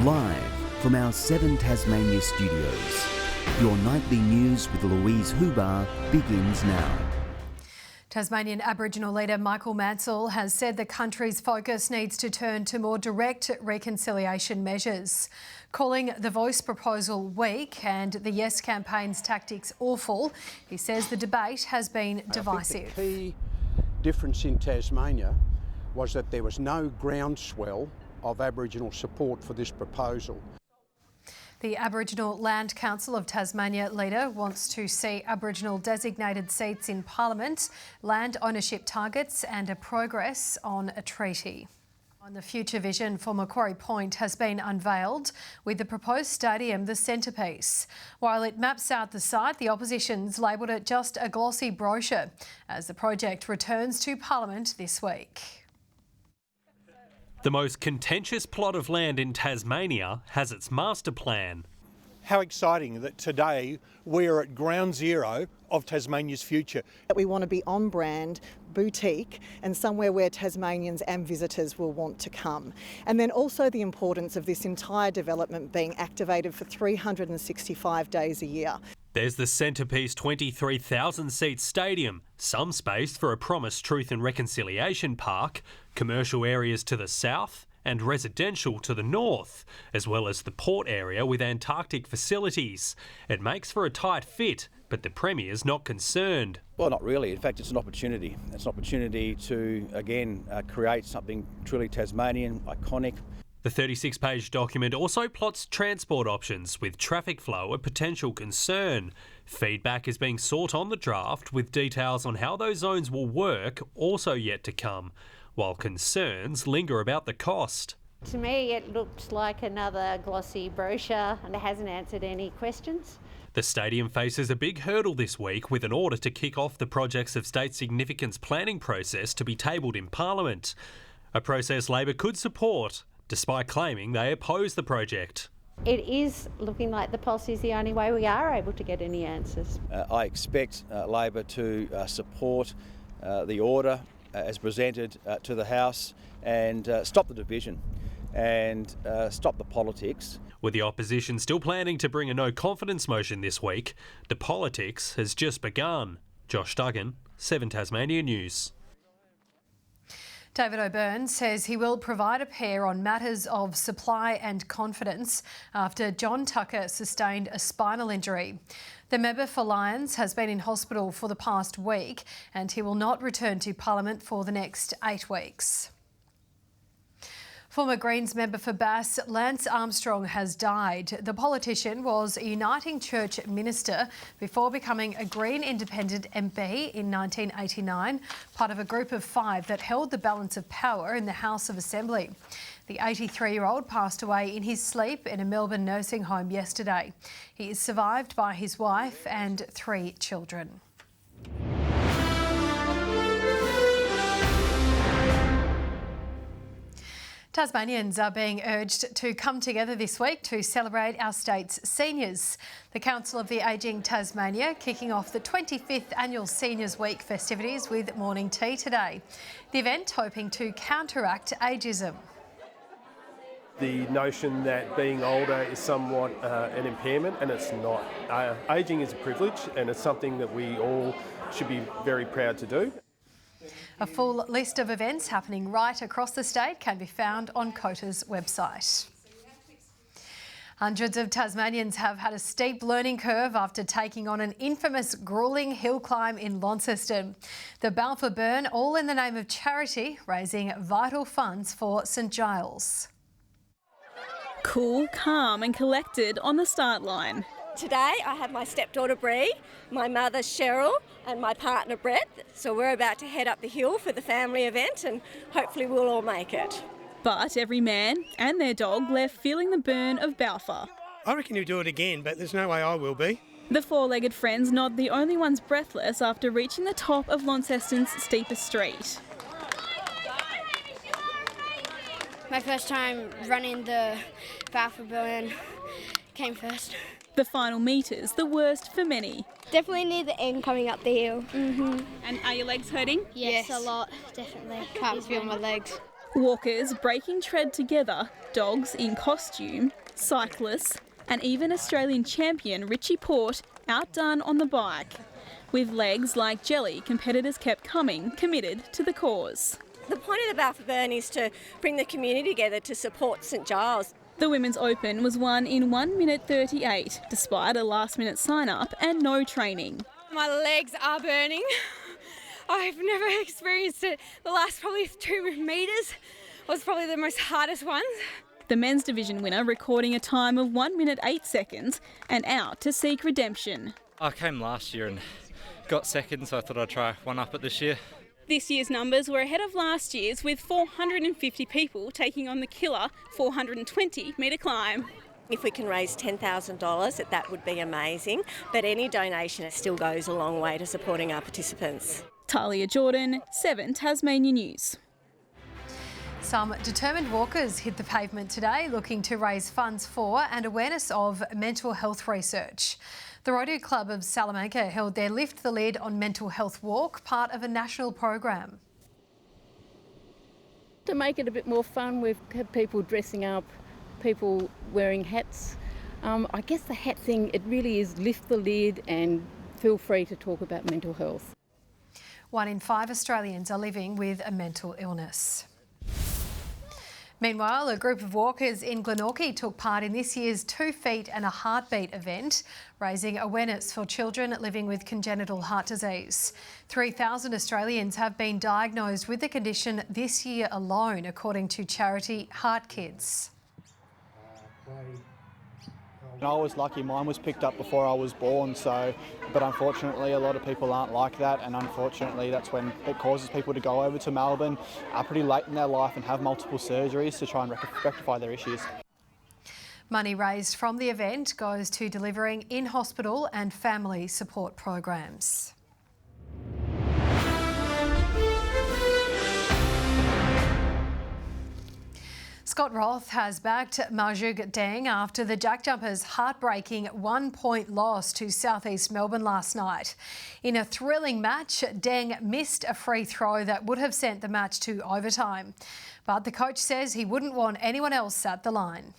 Live from our 7 Tasmania studios, your nightly news with Louise Huber begins now. Tasmanian Aboriginal leader Michael Manel has said the country's focus needs to turn to more direct reconciliation measures. Calling the Voice proposal weak and the Yes campaign's tactics awful, he says the debate has been divisive. I think the key difference in Tasmania was that there was no groundswell of Aboriginal support for this proposal. The Aboriginal Land Council of Tasmania leader wants to see Aboriginal designated seats in Parliament, land ownership targets and a progress on a treaty. On the future vision for Macquarie Point has been unveiled, with the proposed stadium the centrepiece. While it maps out the site, the opposition's labelled it just a glossy brochure as the project returns to Parliament this week. The most contentious plot of land in Tasmania has its master plan. How exciting that today we're at ground zero of Tasmania's future. We want to be on brand, boutique and somewhere where Tasmanians and visitors will want to come. And then also the importance of this entire development being activated for 365 days a year. There's the centrepiece 23,000-seat stadium, some space for a promised Truth and Reconciliation Park, commercial areas to the south and residential to the north, as well as the port area with Antarctic facilities. It makes for a tight fit, but the Premier's not concerned. Well, not really. In fact, it's an opportunity. It's an opportunity to, again, create something truly Tasmanian, iconic. The 36-page document also plots transport options, with traffic flow a potential concern. Feedback is being sought on the draft, with details on how those zones will work also yet to come, while concerns linger about the cost. To me, it looks like another glossy brochure and it hasn't answered any questions. The stadium faces a big hurdle this week, with an order to kick off the projects of state significance planning process to be tabled in Parliament. A process Labor could support, despite claiming they oppose the project. It is looking like the policy is the only way we are able to get any answers. I expect Labor to support the order as presented to the House and stop the division and stop the politics. With the opposition still planning to bring a no-confidence motion this week, the politics has just begun. Josh Duggan, 7 Tasmania News. David O'Byrne says he will provide a pair on matters of supply and confidence after John Tucker sustained a spinal injury. The member for Lyons has been in hospital for the past week and he will not return to Parliament for the next 8 weeks. Former Greens member for Bass, Lance Armstrong, has died. The politician was a Uniting Church minister before becoming a Green Independent MP in 1989, part of a group of 5 that held the balance of power in the House of Assembly. The 83-year-old passed away in his sleep in a Melbourne nursing home yesterday. He is survived by his wife and 3 children. Tasmanians are being urged to come together this week to celebrate our state's seniors. The Council of the Ageing Tasmania kicking off the 25th Annual Seniors Week festivities with morning tea today. The event hoping to counteract ageism. The notion that being older is somewhat an impairment, and it's not. Ageing is a privilege and it's something that we all should be very proud to do. A full list of events happening right across the state can be found on COTA's website. Hundreds of Tasmanians have had a steep learning curve after taking on an infamous gruelling hill climb in Launceston. The Balfour Burn, all in the name of charity, raising vital funds for St Giles. Cool, calm and collected on the start line. Today I have my stepdaughter Bree, my mother Cheryl and my partner Brett, so we're about to head up the hill for the family event and hopefully we'll all make it. But every man and their dog left feeling the burn of Balfour. I reckon you'll do it again, but there's no way I will be. The 4-legged friends not the only ones breathless after reaching the top of Launceston's steepest street. My first time running the Balfour Burn, came first. The final metres, the worst for many. Definitely near the end coming up the hill. And are your legs hurting? Yes, a lot, definitely. Can't feel my legs. Walkers breaking tread together, dogs in costume, cyclists, and even Australian champion Richie Port outdone on the bike. With legs like jelly, competitors kept coming, committed to the cause. The point of the Balfour Burn is to bring the community together to support St Giles. The Women's Open was won in 1 minute 38, despite a last-minute sign-up and no training. My legs are burning. I've never experienced it. The last probably 2 metres was probably the most hardest ones. The men's division winner recording a time of 1 minute 8 seconds and out to seek redemption. I came last year and got second, so I thought I'd try one up at this year. This year's numbers were ahead of last year's, with 450 people taking on the killer 420-metre climb. If we can raise $10,000, that would be amazing, but any donation still goes a long way to supporting our participants. Talia Jordan, 7 Tasmania News. Some determined walkers hit the pavement today looking to raise funds for and awareness of mental health research. The Rotary Club of Salamanca held their Lift the Lid on Mental Health walk, part of a national program. To make it a bit more fun, we've had people dressing up, people wearing hats. I guess the hat thing, it really is lift the lid and feel free to talk about mental health. 1 in 5 Australians are living with a mental illness. Meanwhile, a group of walkers in Glenorchy took part in this year's 2 Feet and a Heartbeat event, raising awareness for children living with congenital heart disease. 3,000 Australians have been diagnosed with the condition this year alone, according to charity Heart Kids. I was lucky mine was picked up before I was born, but unfortunately a lot of people aren't like that, and unfortunately that's when it causes people to go over to Melbourne pretty late in their life and have multiple surgeries to try and rectify their issues. Money raised from the event goes to delivering in-hospital and family support programs. Scott Roth has backed Marjuk Deng after the Jack Jumpers' heartbreaking 1-point loss to South East Melbourne last night. In a thrilling match, Deng missed a free throw that would have sent the match to overtime. But the coach says he wouldn't want anyone else at the line.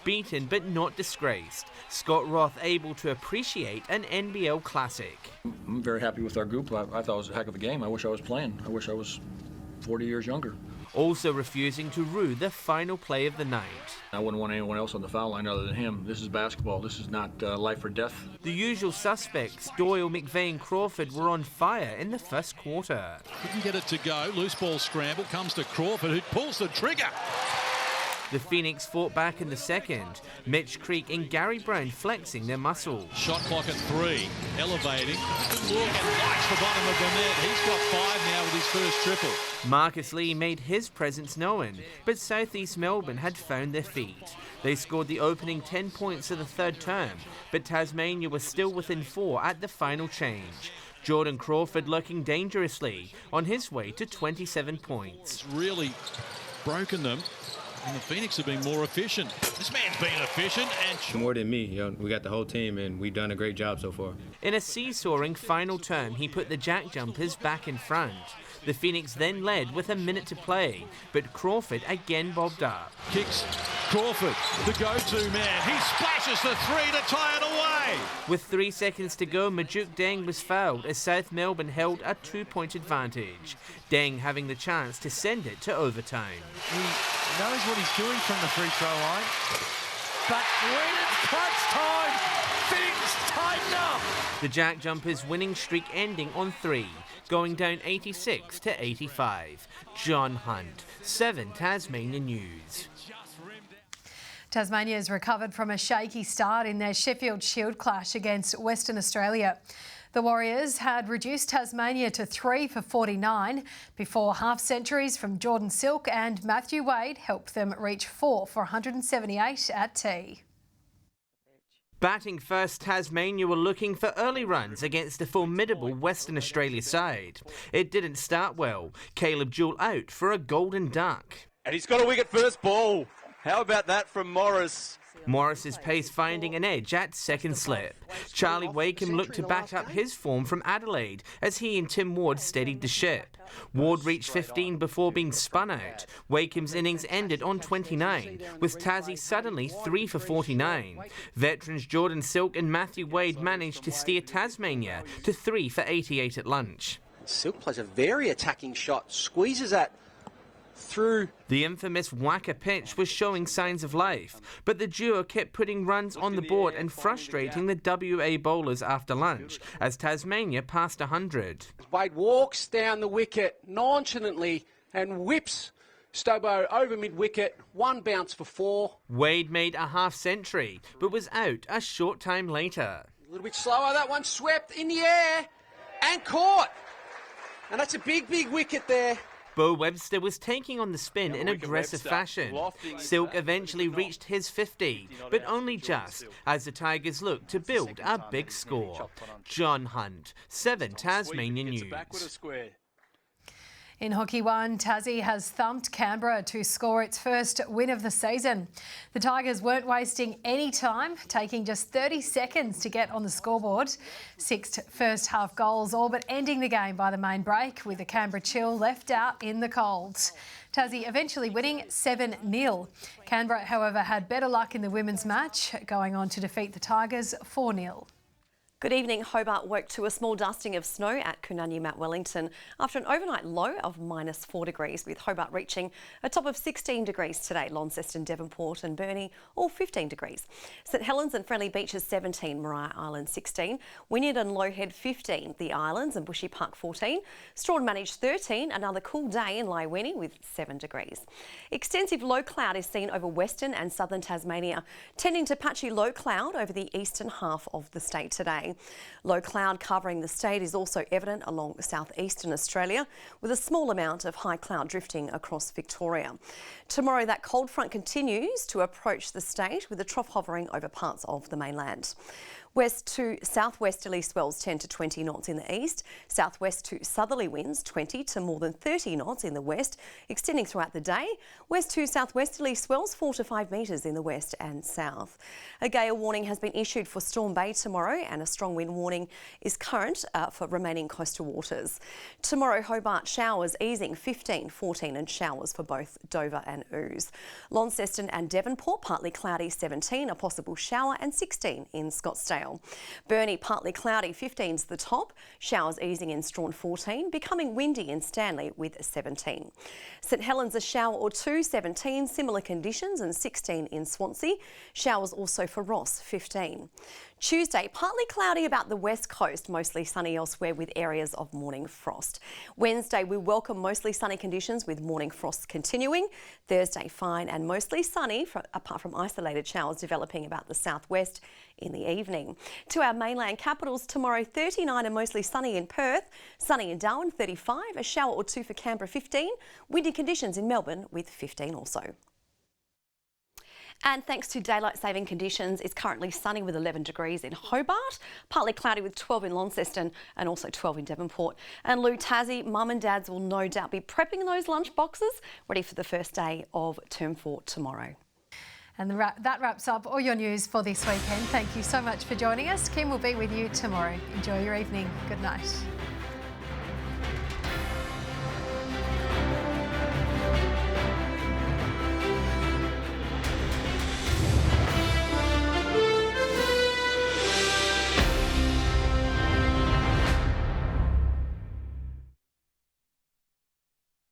Beaten but not disgraced, Scott Roth able to appreciate an NBL classic. I'm very happy with our group. I thought it was a heck of a game. I wish I was playing. I wish I was 40 years younger. Also refusing to rue the final play of the night. I wouldn't want anyone else on the foul line other than him. This is basketball. This is not life or death. The usual suspects, Doyle, McVeigh and Crawford, were on fire in the first quarter. Couldn't get it to go. Loose ball scramble. Comes to Crawford, who pulls the trigger. The Phoenix fought back in the second. Mitch Creek and Gary Brown flexing their muscle. Shot clock at 3. Elevating. Good look and lights the bottom of the net. He's got 5 now with his first triple. Marcus Lee made his presence known, but South East Melbourne had found their feet. They scored the opening 10 points of the third term, but Tasmania was still within 4 at the final change. Jordan Crawford lurking dangerously on his way to 27 points. It's really broken them. And the Phoenix have been more efficient. This man's been efficient and... More than me, we got the whole team and we've done a great job so far. In a seesawing final term, he put the Jack Jumpers back in front. The Phoenix then led with a minute to play, but Crawford again bobbed up. Kicks Crawford, the go-to man. He splashes the 3 to tie it away. With 3 seconds to go, Marjuk Deng was fouled as South Melbourne held a 2-point advantage. Deng having the chance to send it to overtime. He knows what he's doing from the free throw line, but when it's clutch time, things tighten up. The Jack Jumpers' winning streak ending on 3, going down 86 to 85. John Hunt, 7 Tasmania News. Tasmania has recovered from a shaky start in their Sheffield Shield clash against Western Australia. The Warriors had reduced Tasmania to 3 for 49 before half-centuries from Jordan Silk and Matthew Wade helped them reach 4 for 178 at tea. Batting first, Tasmania were looking for early runs against the formidable Western Australia side. It didn't start well. Caleb Jewell out for a golden duck. And he's got a wicket first ball. How about that from Morris? Morris's pace finding an edge at second slip. Charlie Wakeham looked to back up his form from Adelaide as he and Tim Ward steadied the ship. Ward reached 15 before being spun out. Wakeham's innings ended on 29, with Tassie suddenly 3 for 49. Veterans Jordan Silk and Matthew Wade managed to steer Tasmania to 3 for 88 at lunch. Silk plays a very attacking shot, squeezes that through. The infamous whacker pitch was showing signs of life, but the duo kept putting runs on the board and frustrating the WA bowlers after lunch as Tasmania passed 100. Wade walks down the wicket nonchalantly and whips Stobo over mid-wicket, one bounce for 4. Wade made a half-century, but was out a short time later. A little bit slower, that one swept in the air and caught. And that's a big, big wicket there. Bo Webster was taking on the spin in aggressive fashion. Silk eventually reached his 50, but only just, as the Tigers looked to build a big score. John Hunt, 7 Tasmania News. In Hockey 1, Tassie has thumped Canberra to score its first win of the season. The Tigers weren't wasting any time, taking just 30 seconds to get on the scoreboard. 6 first half goals, all but ending the game by the main break, with the Canberra Chill left out in the cold. Tassie eventually winning 7-0. Canberra, however, had better luck in the women's match, going on to defeat the Tigers 4-0. Good evening. Hobart woke to a small dusting of snow at Coonunny Mount Wellington after an overnight low of -4 degrees, with Hobart reaching a top of 16 degrees today. Launceston, Devonport and Burnie all 15 degrees. St Helens and Friendly Beaches 17, Maria Island 16, Wynyard and Lowhead 15, the Islands and Bushy Park 14, Strawn managed 13, another cool day in Laiwini with 7 degrees. Extensive low cloud is seen over western and southern Tasmania, tending to patchy low cloud over the eastern half of the state today. Low cloud covering the state is also evident along southeastern Australia, with a small amount of high cloud drifting across Victoria. Tomorrow, that cold front continues to approach the state, with the trough hovering over parts of the mainland. West to southwesterly swells 10 to 20 knots in the east, southwest to southerly winds 20 to more than 30 knots in the west, extending throughout the day. West to southwesterly swells 4 to 5 metres in the west and south. A gale warning has been issued for Storm Bay tomorrow, and a strong wind warning is current for remaining coastal waters. Tomorrow, Hobart showers easing 15, 14 and showers for both Dover and Ouse. Launceston and Devonport partly cloudy 17, a possible shower, and 16 in Scottsdale. Burnie partly cloudy 15's the top, showers easing in Strawn 14, becoming windy in Stanley with 17. St Helens a shower or 2, 17, similar conditions, and 16 in Swansea, showers also for Ross 15. Tuesday, partly cloudy about the west coast, mostly sunny elsewhere with areas of morning frost. Wednesday, we welcome mostly sunny conditions with morning frost continuing. Thursday, fine and mostly sunny, apart from isolated showers developing about the southwest in the evening. To our mainland capitals tomorrow, 39 and mostly sunny in Perth, sunny in Darwin 35, a shower or 2 for Canberra 15, windy conditions in Melbourne with 15 also. And thanks to daylight saving conditions, it's currently sunny with 11 degrees in Hobart, partly cloudy with 12 in Launceston and also 12 in Devonport. And Lou, Tassie, mum and dads will no doubt be prepping those lunch boxes ready for the first day of term 4 tomorrow. And that wraps up all your news for this weekend. Thank you so much for joining us. Kim will be with you tomorrow. Enjoy your evening. Good night.